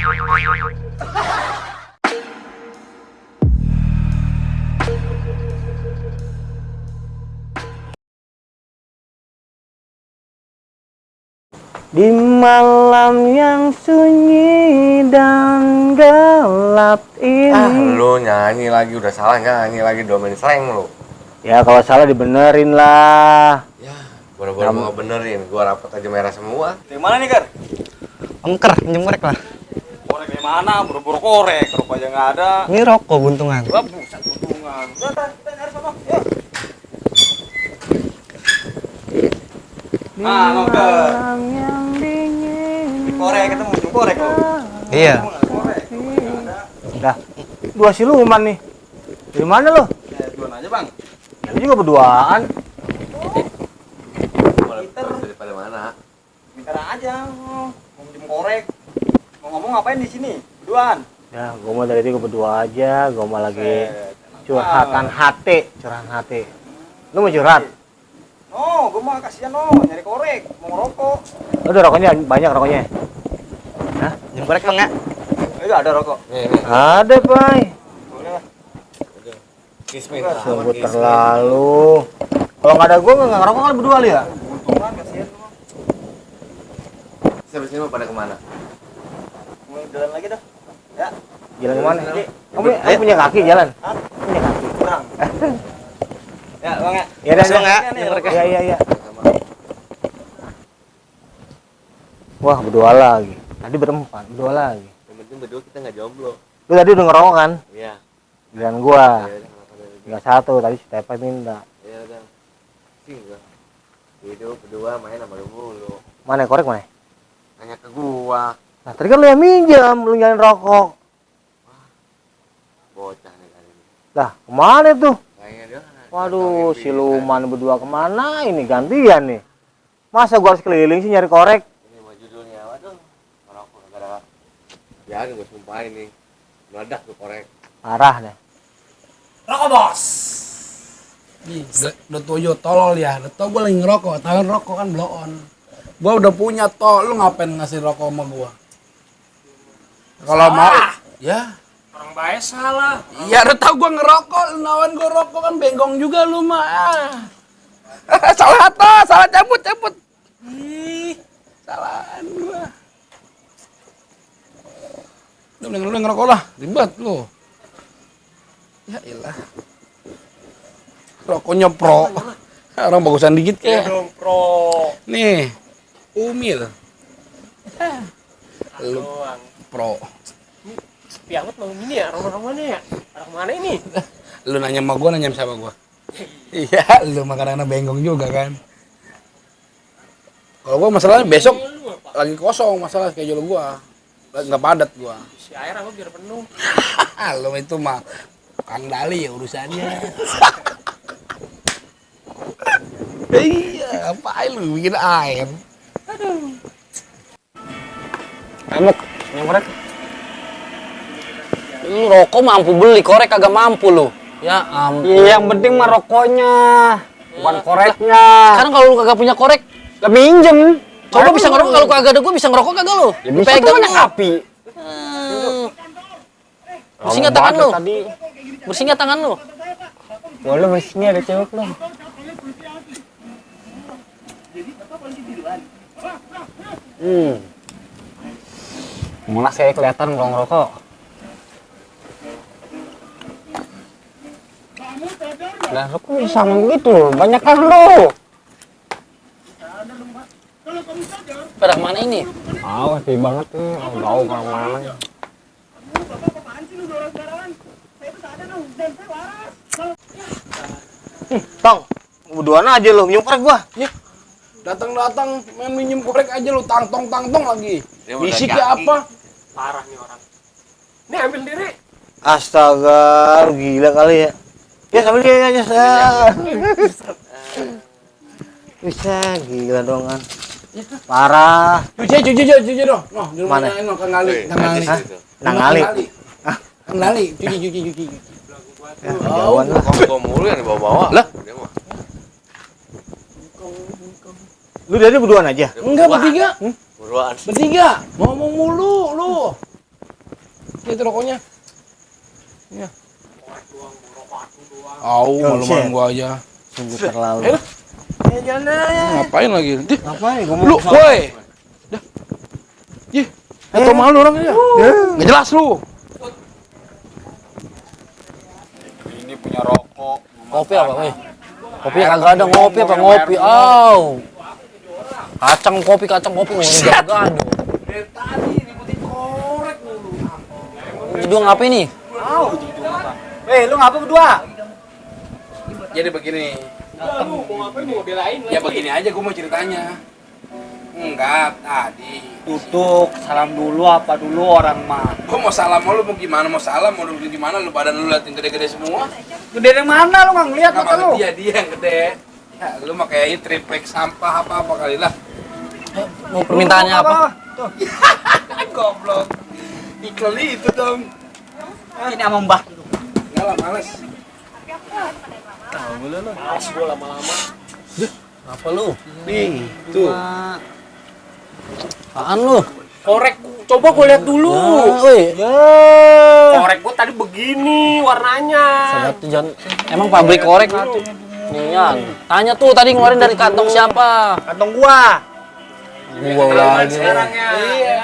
Di malam yang sunyi dan gelap ini. Lu nyanyi lagi, udah salah nyanyi lagi, domain slang lu. Ya kalau salah dibenerin lah. Ya, boro-boro mau benerin, gua rapot aja merah semua. Di mana nih, Gar? Angker, pinjam korek lah. Korek di mana? Buru-buru korek, rokok aja nggak ada. Ini rokok buntungan. Wah, buset buntungan. Udah, kita nyari sama. Yuk. Ah, ngobrol. Korek, ketemu ujung korek lo. Iya. Korek. Udah, dua siluman nih. Dari mana lo? Ya, duluan aja, Bang. Ya, lu juga berduaan. Daripada mana? Minta aja. Mau minjem korek. Mau ngomong ngapain di sini? Berduaan. Ya, gua mau dari itu berdua aja. Gua mau lagi curhatan hati, curhatan hati. Lu mau curhat? No, gue mah kasihan no, nyari korek, mau ngerokok. Udah rokoknya banyak rokoknya. Hah? Pinjam korek bang ya? Ayo ada rokok. Nih. Ada, Bay. Boleh lah. Kismin. Sungguh terlalu. Kalau nggak ada gua nggak ngerokok kali berdua li ya. Untungan kasihan lu. Sampai sini mau pada kemana? Mau jalan lagi dah. Ya. Jalan kemana? Jadi, Kamu punya kaki jalan? Hah? Punya kaki. Kurang. Ya, Bang ya. Ya udah, Bang ya. Iya. Wah, berdua lagi. Tadi berempat, berdua lagi. Yang penting berdua kita nggak jomblo. Lu tadi udah ngerokok kan? Iya. Giliran gua. Ya udah, kenapa dari Tinggal satu, tadi si Tepa minta. Ya udah. Sih gua. Hidup berdua main sama lu mulu. Mana korek mana? Nanya ke gua. Nah, tadi kan lu yang minjam, lu nyalain rokok. Bocah nih kali ini. Lah, kemana tuh? Kayaknya dia. Waduh, siluman berdua kemana ini gantian nih? Masa gua harus keliling sih nyari korek? Ini mau judulnya, waduh. Merokok gara-gara. Ya, gua sumpahin nih. Meledak tuh korek. Parah deh. Rokok bos. Nih, udah tujuh tolol ya. Udah tau gue lagi ngerokok. Tangan rokok kan blow on. Gue udah punya tol. Lu ngapain ngasih rokok sama gue? Kalau mau, ya. Orang baik salah. Iya, udah tau gue ngerokok. Lu nawain gue rokok kan bengong juga lu mah. Salah toh, salah cabut. Ih, salahan gue. Udah mending lu ngerokok lah. Ribet lu. Ya ilah. Rokoknya pro. Orang bagusan dikit kayak. Dong pro. Nih. Umil. Lu Doang. pro. Sepi amat malam ini ya. Orang mana ya? Orang mana ini? Lu nanya sama gua, nanya sama gua. Iya, lu mah kadang-kadang bengong juga kan. Kalau gua masalahnya besok lagi kosong masalah schedule gua. Nggak padat gua. Si air apa biar penuh. Lu itu mah Kang Dali ya urusannya. Iya, ngapain lu bikin air? Emek, pinjam korek. Lu rokok mampu beli, korek kagak mampu lu. Ya ampun. Iya, yang penting mah rokoknya, bukan koreknya. Sekarang kalau lu kagak punya korek, Lah minjem. coba bisa ngerokok. Kalau kagak ada gua bisa ngerokok kagak lu? Ya bisa Pegang tuh banyak lu. api. Bersih nggak tangan lu? Tadi. Bersih nggak tangan lu? Wah, lu mesinnya ada cewek lu. Mana saya kelihatan kalau ngerokok. Lah, rokok bisa sama gitu loh. Banyak kan lu. Pada kemana ini? Ah, sepi banget nih. Tahu kemana. Tong, berduaan aja lo, minum korek gua. Ya, datang-datang main minjem korek aja lu tangtong lagi. Dia mau Bisik dari ya kaki. apa? Parah nih orang. Nih ambil diri. Astaga, lu gila kali ya. Ya sambil dia aja, bisa gila dong kan. Parah. Cuci dong. Noh, di rumah Mana? ini Kang Gali. Kang Gali. Hah? Nang Ali. Kang Gali, cuci. Ya, kejauhan lah. Kok mulu yang dibawa-bawa? Lah? Dia mah. Lu dari berduaan aja. Enggak bertiga. Buruan. Bertiga. Ngomong mulu lu. Itu rokoknya. Iya. Au, malu-malu gua aja. Sungguh terlalu. Ngapain lagi? Dih, Ngapain? lu, woi. Dah. Ih, atau malu orangnya. Nggak jelas lu. Ini punya rokok. Kopi apa, weh? Kopi kagak ada ngopi apa ngopi. Aw. Kacang kopi mau jaga-jaga. Dari tadi ributin korek mulu. Jadi dua ngapain nih? Lu ngapa berdua? Jadi begini. Lu mau ngapain, mau belain? Ya begini aja gua mau ceritanya. Enggak, tadi. Duduk, salam dulu apa dulu orang mah. Gua mau salam mau lu mau gimana? Mau salam mau duduk gimana? Lu badan lu liatin gede-gede semua. Gede yang mana lu nggak ngeliat mata lu? Dia yang gede. Ya, lu mah kayaknya triplek sampah apa kali lah. Mau permintaannya apa? Tuh. Goblok. Iklan itu dong. Ini sama Mbah. Enggak lah, males. Males gua lama-lama. Apa lu? Nih, tuh. Apaan lu? Korek, coba gua lihat dulu. Woi. Korek gua tadi begini warnanya. Sedap tuh jangan. Emang pabrik korek? Nian. Tanya tuh tadi ngeluarin dari kantong siapa? Kantong gua. Gua lagi. Iya.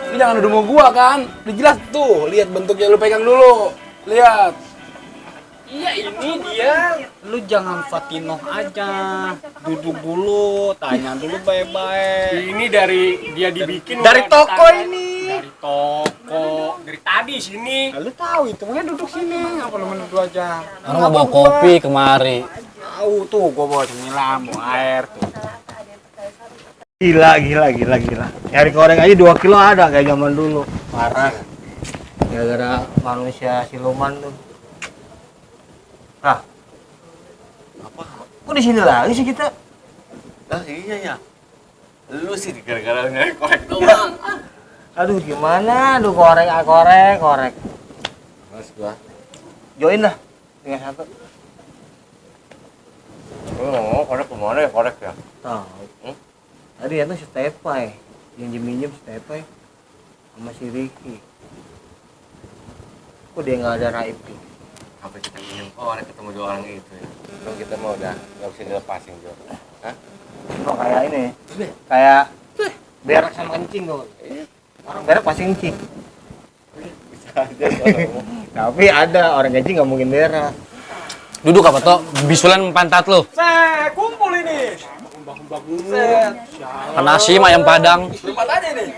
Ini jangan udah mau gua kan. Udah jelas tuh, lihat bentuknya lu pegang dulu. Lihat. Iya, ini dia. Lu jangan Fatinoh aja. Duduk dulu, tanya dulu baik-baik. Ini dari dia dibikin Dari udah toko ditanya. ini. Dari toko. Dari tadi sini. Nah, lu tahu itu makanya duduk sini. Apa lu duduk aja? Orang mau bawa kopi kemari. Tahu tuh, gua bawa cemilan, bawa air tuh. Gila. Nyari korek aja 2 kilo ada kayak zaman dulu. Parah. Gara-gara manusia siluman tuh. Nah. Apa? Kok di sini lagi sih kita? Ah iya ya. Lu sih gara-gara nyari korek doang. Aduh gimana? Aduh korek. Mas gua. Join lah. Tinggal satu. Lu ngomong korek kemana ya korek ya? Tahu. Tadi itu si Stepai. Minjem Stepai sama si Ricky. Kok dia nggak ada Raib? Apa kita minum korek ketemu 2 orang itu ya? Kan kita mau udah nggak bisa dilepasin Jo. Hah? Oh, kayak ini. Kayak berak sama kencing tuh. Orang berak pasti kencing. Bisa aja kalau Tapi ada orang kencing nggak mungkin berak. Duduk apa toh? Bisulan pantat lu. Kumpul ini. Nasi ayam padang. Berempat aja nih.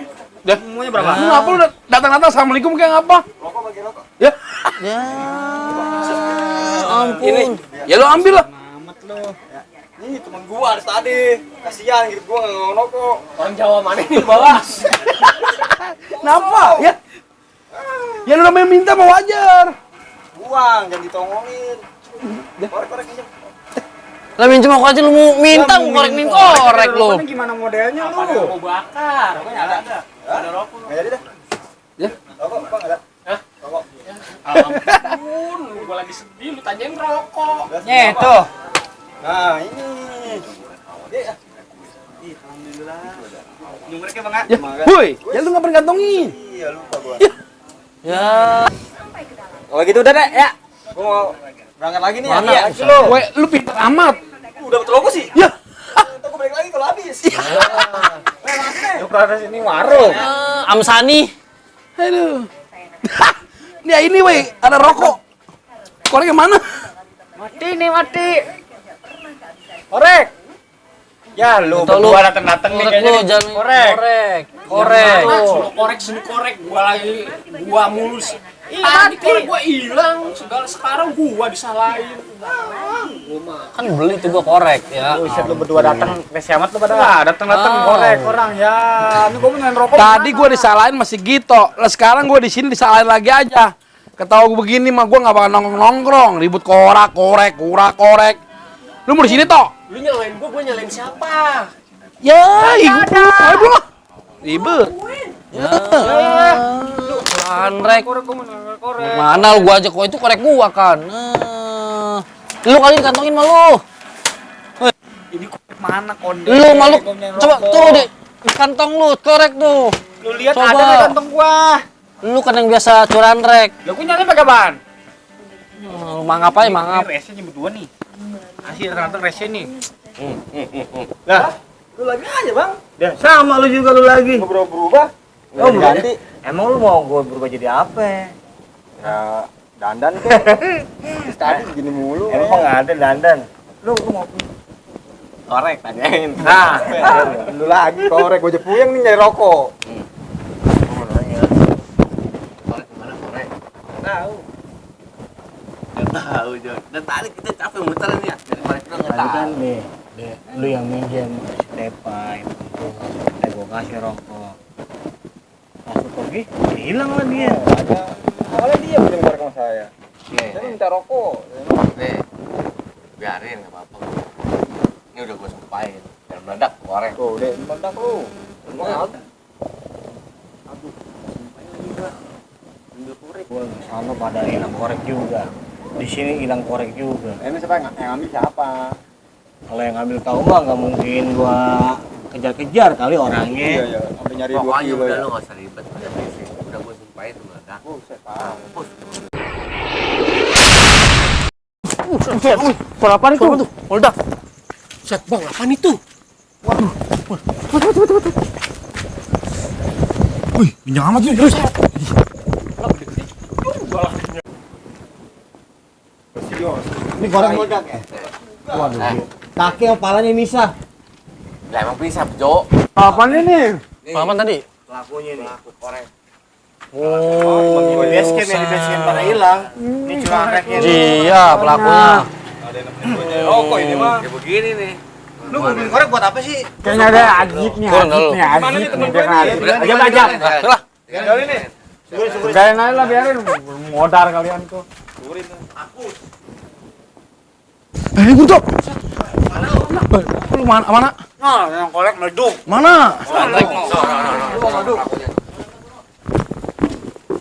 Dah, Semuanya berapa? lu ngapa lu datang-datang assalamualaikum kayak ngapa? Rokok bagi rokok. Ya, Ya ampun. ya lu ambil lah. Amat lu. Ya. Nih teman gua dari tadi. Kasihan gitu gua enggak ngerokok. Orang Jawa mana ini bawa? Kenapa? Ya. Ya lu namanya minta mau wajar. Buang, jangan ditongolin. Korek ini. Lah minjem aku aja lu mau minta korek lu. Rokoknya gimana modelnya lu? Mau bakar. Rokoknya ada. Ada rokok. Enggak jadi dah. Ya. Rokok Bang ada. Hah? Rokok. Ampun, lu gua lagi sedih, lu tanyain rokok. Nih tuh. Nah, ini. Alhamdulillah. Nomornya Bang. Ya, woi, ya lu nggak pernah gantongin. Iya, lupa gua. Ya. Oh gitu udah deh, ya. Gua mau berangkat lagi nih. Mana? Ya, lu. Woi, lu pintar amat. Udah betul rokok sih. Ya. Ntar gua balik lagi kalau habis. Makasih. Lu pernah sini warung. Amsani. Aduh. Ya ini woi, ada rokok. Korek yang mana? Mati nih, mati. Korek. Ya, lu Betul, lu. berdua dateng-dateng nih Korek kayaknya. lu nih. jangan Korek. korek. Suruh korek, gua lagi mulus. Tadi korek gua hilang, sekarang gua disalahin. Gua mah. Kan beli tuh gua korek ya. Buset lu berdua dateng, amat lu pada. Nah, dateng-dateng korek orang ya. Ini gua mau rokok. Tadi gua disalahin masih gitu. Lah sekarang gua di sini disalahin lagi aja. Ketawa gua begini mah gua nggak bakal nongkrong, ribut korek. Lu mau di sini toh? Lu nyalain gua nyalain siapa? Ya, ibu aduh lah. Ribet. Ya. Korek. Korek. Mana lu gua aja kok itu korek gua kan. Lu kali dikantongin mah lu. Ini korek mana konde? Lu malu. Gua punya Coba rokok. tuh di kantong lu korek tuh. Lu lihat Coba. ada di kantong gua. Lu kan yang biasa curan rek. Lah gua nyari pakai ban. Lu mangap aja mangap. Rese nya berdua nih. Asih tergantung rese nih. Lah, Lu lagi aja, Bang. dan sama lu juga lu lagi. Ngobrol berubah. Oh, ganti. Emang lu mau gue berubah jadi apa? Ya, dandan kek. Tadi gini mulu. Emang nggak ada dandan. Lu mau Korek tanyain. Nah, Lu lagi korek gua puyeng nih nyari rokok. Korek gimana korek? Tahu. Nggak tahu Jon. Dan tadi kita capek muterin ya. Dari korek itu nggak tadi tahu. kan nih, lu yang minjem Stepai, gue kasih rokok. Masuk pergi, hilang lah dia. Ada. Awalnya dia pinjam korek sama saya. Saya Nih, minta rokok. nih. Biarin nggak apa-apa. Ini udah gua sumpahin. Jangan meledak korek. Tuh, deh, meledak lu. Nah, Gue sana pada hilang korek juga. Di sini hilang korek juga. Ini siapa yang ngambil siapa? Kalau yang ngambil tahu mah nggak mungkin gua kejar-kejar kali orangnya. Iya, sampai nyari 2 pokoknya kilo. udah Ya. lu nggak usah ribet. Udah gua sumpahin tuh meledak. Buset, Pak. Apa itu? Meledak. Set, Bang, apaan itu? Wih, minyak amat tuh terus. Ini korek meledak ya? Waduh, kaki sama palanya misah. Lah emang bisa, Jo. Apaan ini? Apaan tadi? Pelakunya nih. Korek. Oh. Di base camp ya, di base camp pada hilang. Ini cuma reknya. Iya, pelakunya. Rokok ini mah. Kayak begini nih. Lu ngambil korek buat apa sih? Kayaknya ada ajibnya, Turun dulu. Mana nih temen gue nih? Aja. Lah, Tinggalin nih. Biarin aja lah, biarin. Modar kalian tuh. Guntur. Lu mana? Nah, yang korek meleduk. Mana? Pelakunya.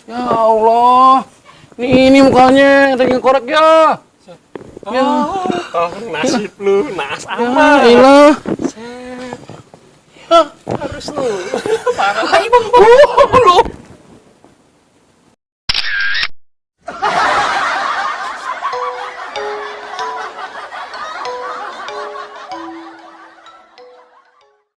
ya Allah. Ini mukanya yang korek ya. Ya, Nasib lu, naas ya ilah. harus lu. Parah.